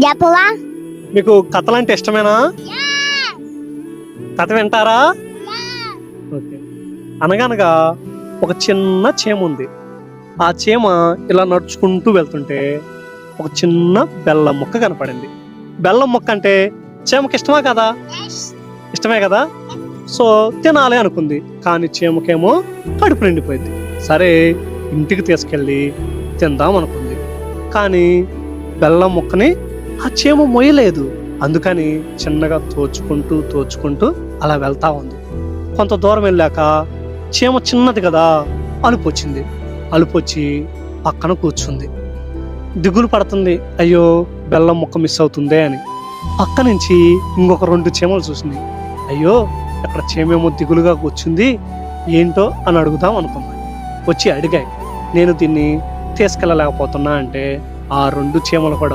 చెప్పవా? మీకు కథలంటే ఇష్టమేనా? కథ వింటారా? ఓకే. అనగనగా ఒక చిన్న చీమ ఉంది. ఆ చీమ ఇలా నడుచుకుంటూ వెళ్తుంటే ఒక చిన్న బెల్లం ముక్క కనపడింది. బెల్లం ముక్క అంటే చీమకి ఇష్టమా కదా? ఇష్టమే కదా. సో తినాలి అనుకుంది, కానీ చీమకేమో కడుపు నిండిపోయింది. సరే ఇంటికి తీసుకెళ్ళి తిందాం అనుకుంది, కానీ బెల్లం ముక్కని ఆ చీమ మొయ్యలేదు. అందుకని చిన్నగా తోచుకుంటూ అలా వెళ్తా ఉంది. కొంత దూరం వెళ్ళాక చీమ చిన్నది కదా, అలుపొచ్చింది. అలుపొచ్చి పక్కన కూర్చుంది. దిగులు పడుతుంది, అయ్యో బెల్లం ముక్క మిస్ అవుతుందే అని. పక్క నుంచి ఇంకొక 2 చీమలు చూసింది. అయ్యో అక్కడ చీమేమో దిగులుగా కూర్చుంది, ఏంటో అని అడుగుదాం అనుకున్నాను. వచ్చి అడిగాయి, నేను దీన్ని తీసుకెళ్ళలేకపోతున్నా అంటే ఆ 2 చీమలు కూడా